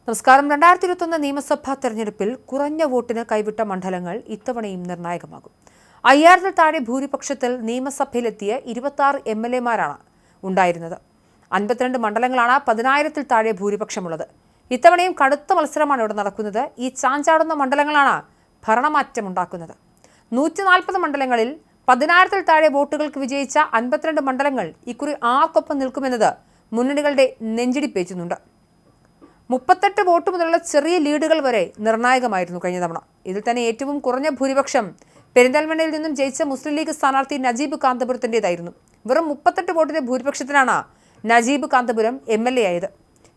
നമസ്കാരം. 2021 നിയമസഭാ തെരഞ്ഞെടുപ്പിൽ കുറഞ്ഞ വോട്ടിന് കൈവിട്ട മണ്ഡലങ്ങൾ ഇത്തവണയും നിർണായകമാകും. 5000-ൽ താഴെ ഭൂരിപക്ഷത്തിൽ നിയമസഭയിലെത്തിയ 26 MLA-മാരാണ് ഉണ്ടായിരുന്നത്. 52 മണ്ഡലങ്ങളാണ് 10000-ൽ താഴെ ഭൂരിപക്ഷമുള്ളത്. ഇത്തവണയും കടുത്ത മത്സരമാണ് ഇവിടെ നടക്കുന്നത്. ഈ ചാഞ്ചാടുന്ന മണ്ഡലങ്ങളാണ് ഭരണമാറ്റമുണ്ടാക്കുന്നത്. 140 മണ്ഡലങ്ങളിൽ 10000-ൽ താഴെ വോട്ടുകൾക്ക് വിജയിച്ച 52 മണ്ഡലങ്ങൾ ഇക്കുറി ആർക്കൊപ്പം നിൽക്കുമെന്നത് മുന്നണികളുടെ നെഞ്ചിടിപ്പേറ്റുന്നുണ്ട്. 38 വോട്ട് മുതലുള്ള ചെറിയ ലീഡുകൾ വരെ നിർണായകമായിരുന്നു കഴിഞ്ഞ തവണ. ഇതിൽ തന്നെ ഏറ്റവും കുറഞ്ഞ ഭൂരിപക്ഷം പെരിന്തൽമണ്ണയിൽ നിന്നും ജയിച്ച മുസ്ലിം ലീഗ് സ്ഥാനാർത്ഥി നജീബ് കാന്തപുരത്തിൻ്റെതായിരുന്നു. വെറും 38 വോട്ടിന്റെ ഭൂരിപക്ഷത്തിനാണ് നജീബ് കാന്തപുരം MLA ആയത്.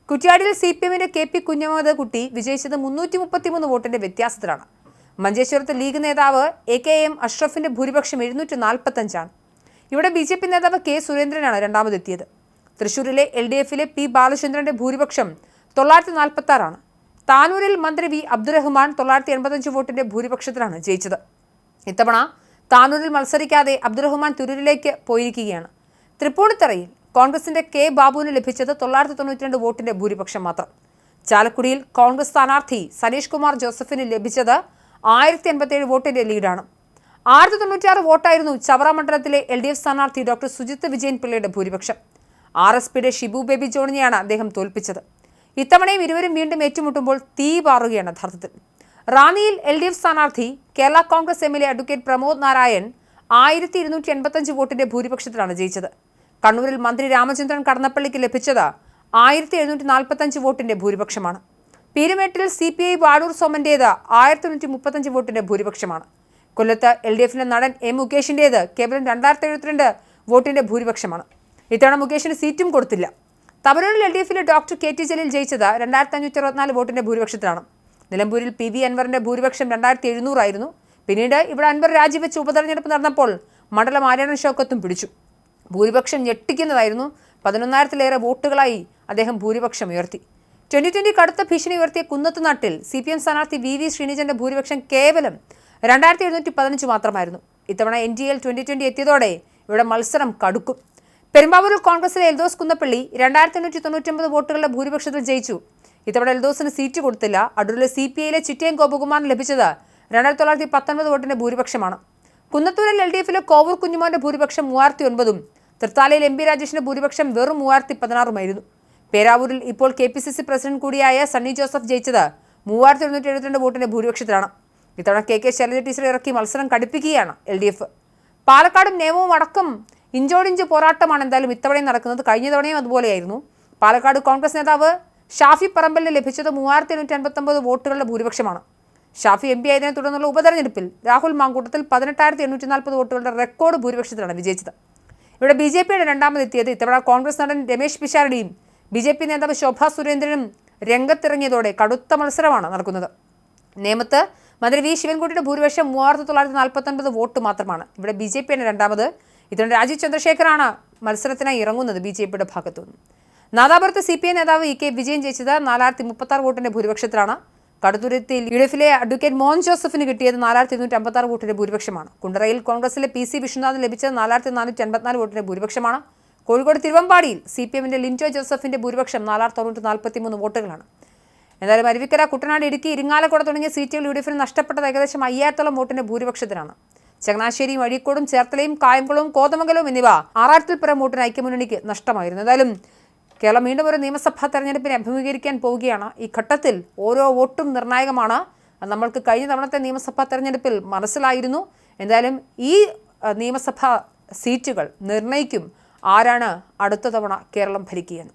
കുറ്റ്യാടിയിൽ CPM-ന്റെ KP കുഞ്ഞഹമ്മദ് കുട്ടി വിജയിച്ചത് 333 വോട്ടിന്റെ വ്യത്യാസത്തിലാണ്. മഞ്ചേശ്വരത്ത് ലീഗ് നേതാവ് AKM അഷ്റഫിന്റെ ഭൂരിപക്ഷം 745 ഇവിടെ BJP നേതാവ് K സുരേന്ദ്രനാണ് രണ്ടാമതെത്തിയത്. തൃശൂരിലെ LDF-ലെ P ബാലചന്ദ്രന്റെ ഭൂരിപക്ഷം 946 താനൂരിൽ മന്ത്രി V അബ്ദുറഹ്മാൻ 985 വോട്ടിന്റെ ഭൂരിപക്ഷത്തിലാണ് ജയിച്ചത്. ഇത്തവണ താനൂരിൽ മത്സരിക്കാതെ അബ്ദുറഹ്മാൻ തിരൂരിലേക്ക് പോയിരിക്കുകയാണ്. തൃപ്പൂണിത്തറയിൽ കോൺഗ്രസിന്റെ K ബാബുവിന് ലഭിച്ചത് 992 വോട്ടിന്റെ ഭൂരിപക്ഷം മാത്രം. ചാലക്കുടിയിൽ കോൺഗ്രസ് സ്ഥാനാർത്ഥി സനീഷ് കുമാർ ജോസഫിന് ലഭിച്ചത് 1087 വോട്ടിന്റെ ലീഡാണ്. 696 വോട്ടായിരുന്നു ചവറ മണ്ഡലത്തിലെ LDF സ്ഥാനാർത്ഥി ഡോക്ടർ സുജിത്ത് വിജയൻ പിള്ളയുടെ ഭൂരിപക്ഷം. RSPയുടെ ഷിബു ബേബി ജോണിനെയാണ് അദ്ദേഹം തോൽപ്പിച്ചത്. ഇത്തവണയും ഇരുവരും വീണ്ടും ഏറ്റുമുട്ടുമ്പോൾ തീ പാറുകയാണ് യഥാർത്ഥത്തിൽ. റാന്നിയിൽ LDF സ്ഥാനാർത്ഥി കേരള കോൺഗ്രസ് MLA അഡ്വക്കേറ്റ് പ്രമോദ് നാരായൺ 1285 വോട്ടിന്റെ ഭൂരിപക്ഷത്തിലാണ് ജയിച്ചത്. കണ്ണൂരിൽ മന്ത്രി രാമചന്ദ്രൻ കടന്നപ്പള്ളിക്ക് ലഭിച്ചത് 1745 വോട്ടിന്റെ ഭൂരിപക്ഷമാണ്. പീരുമേട്ടിൽ CPI വാഴൂർ സോമന്റേത് 1935 വോട്ടിന്റെ ഭൂരിപക്ഷമാണ്. കൊല്ലത്ത് LDF-ന്റെ നടൻ M മുകേഷിന്റേത് കേവലം 2072 വോട്ടിന്റെ ഭൂരിപക്ഷമാണ്. ഇത്തവണ മുകേഷിന് സീറ്റും കൊടുത്തില്ല. തവനൂരിൽ LDF-ലെ ഡോക്ടർ KT ജലീൽ ജയിച്ചത് 2564 വോട്ടിന്റെ ഭൂരിപക്ഷത്തിലാണ്. നിലമ്പൂരിൽ PV അൻവറിന്റെ ഭൂരിപക്ഷം 2700 ആയിരുന്നു. പിന്നീട് ഇവിടെ അൻവർ രാജിവെച്ച് ഉപതെരഞ്ഞെടുപ്പ് നടന്നപ്പോൾ മണ്ഡലം ആര്യാടൻ ഷൗക്കത്തും പിടിച്ചു. ഭൂരിപക്ഷം ഞെട്ടിക്കുന്നതായിരുന്നു. 11,000-ലേറെ വോട്ടുകളായി അദ്ദേഹം ഭൂരിപക്ഷം ഉയർത്തി. 2020 കടുത്ത ഭീഷണി ഉയർത്തിയ കുന്നത്തുനാട്ടിൽ CPM സ്ഥാനാർത്ഥി VV ശ്രീനിജന്റെ ഭൂരിപക്ഷം കേവലം 2715 മാത്രമായിരുന്നു. ഇത്തവണ NDL 2020 എത്തിയതോടെ ഇവിടെ മത്സരം കടുക്കും. പെരുമ്പാവൂരിൽ കോൺഗ്രസിലെ എൽദോസ് കുന്നപ്പള്ളി 2899 വോട്ടുകളുടെ ഭൂരിപക്ഷത്തിൽ ജയിച്ചു. ഇത്തവണ എൽദോസിന് സീറ്റ് കൊടുത്തില്ല. അടൂരിലെ CPI-ലെ ചിറ്റയം ഗോപകുമാറിന് ലഭിച്ചത് 2919 വോട്ടിന്റെ ഭൂരിപക്ഷമാണ്. കുന്നത്തൂരിൽ LDF-ലെ കോവൂർ കുഞ്ഞുമോന്റെ ഭൂരിപക്ഷം 3009 തൃത്താലയിൽ MP രാജേഷിന്റെ ഭൂരിപക്ഷം വെറും 3016 പേരാവൂരിൽ ഇപ്പോൾ KPCC പ്രസിഡന്റ് കൂടിയായ സണ്ണി ജോസഫ് ജയിച്ചത് 3172 വോട്ടിന്റെ ഭൂരിപക്ഷത്തിലാണ്. ഇത്തവണ KK ശൈലജ ടീച്ചർ ഇറക്കി മത്സരം കടുപ്പിക്കുകയാണ് LDF. പാലക്കാടും നേമവും അടക്കം ഇഞ്ചോടിഞ്ച് പോരാട്ടമാണ് എന്തായാലും ഇത്തവണയും നടക്കുന്നത്. കഴിഞ്ഞ തവണയും അതുപോലെയായിരുന്നു. പാലക്കാട് കോൺഗ്രസ് നേതാവ് ഷാഫി പറമ്പലിന് ലഭിച്ചത് 3859 വോട്ടുകളുടെ ഭൂരിപക്ഷമാണ്. ഷാഫി MP ആയതിനെ തുടർന്നുള്ള ഉപതെരഞ്ഞെടുപ്പിൽ രാഹുൽ മാങ്കൂട്ടത്തിൽ 18,840 വോട്ടുകളുടെ റെക്കോർഡ് ഭൂരിപക്ഷത്തിലാണ് വിജയിച്ചത്. ഇവിടെ BJP-യുടെ രണ്ടാമതെത്തിയത്. ഇത്തവണ കോൺഗ്രസ് നടൻ രമേശ് പിഷാരടിയും BJP നേതാവ് ശോഭാ സുരേന്ദ്രനും രംഗത്തിറങ്ങിയതോടെ കടുത്ത മത്സരമാണ് നടക്കുന്നത്. നേമത്ത് മന്ത്രി V ശിവൻകുട്ടിയുടെ ഭൂരിപക്ഷം 3949 വോട്ട് മാത്രമാണ്. ഇവിടെ BJP-യാണ് രണ്ടാമത്. ഇത്തവണ രാജീവ് ചന്ദ്രശേഖറാണ് മത്സരത്തിനായി ഇറങ്ങുന്നത് BJP-യുടെ ഭാഗത്തുനിന്ന്. നാദാപുരത്ത് CPI നേതാവ് EK വിജയൻ ജയിച്ചത് 4036 വോട്ടിന്റെ ഭൂരിപക്ഷത്തിലാണ്. കടുത്തുരുത്തിൽ UDF-ലെ അഡ്വക്കേറ്റ് മോഹൻ ജോസഫിന് കിട്ടിയത് 4256 വോട്ടിന്റെ ഭൂരിപക്ഷമാണ്. കുണ്ടറയിൽ കോൺഗ്രസിലെ PC വിശ്വനാഥിന് ലഭിച്ചത് 4484 വോട്ടിന്റെ ഭൂരിപക്ഷമാണ്. കോഴിക്കോട് തിരുവമ്പാടിയിൽ CPM-ന്റെ ലിൻറ്റോ ജോസഫിന്റെ ഭൂരിപക്ഷം 4943 വോട്ടുകളാണ്. എന്തായാലും അരുവിക്കര, കുട്ടനാട്, ഇടുക്കി, ഇരിങ്ങാലക്കുട തുടങ്ങിയ സീറ്റുകൾ UDF-ന് നഷ്ടപ്പെട്ടത് ഏകദേശം 5000-ഓളം വോട്ടിന്റെ ഭൂരിപക്ഷത്തിനാണ്. ചങ്ങനാശ്ശേരിയും അഴീക്കോടും ചേർത്തലയും കായംകുളവും കോതമംഗലവും എന്നിവ 6000-ൽ പരം വോട്ടിന് ഐക്യമുന്നണിക്ക് നഷ്ടമായിരുന്നു. എന്തായാലും കേരളം വീണ്ടും ഒരു നിയമസഭാ തെരഞ്ഞെടുപ്പിനെ അഭിമുഖീകരിക്കാൻ പോവുകയാണ്. ഈ ഘട്ടത്തിൽ ഓരോ വോട്ടും നിർണായകമാണ്. നമ്മൾക്ക് കഴിഞ്ഞ തവണത്തെ നിയമസഭാ തെരഞ്ഞെടുപ്പിൽ മനസ്സിലായിരുന്നു. എന്തായാലും ഈ നിയമസഭാ സീറ്റുകൾ നിർണ്ണയിക്കും ആരാണ് അടുത്ത തവണ കേരളം ഭരിക്കുകയെന്ന്.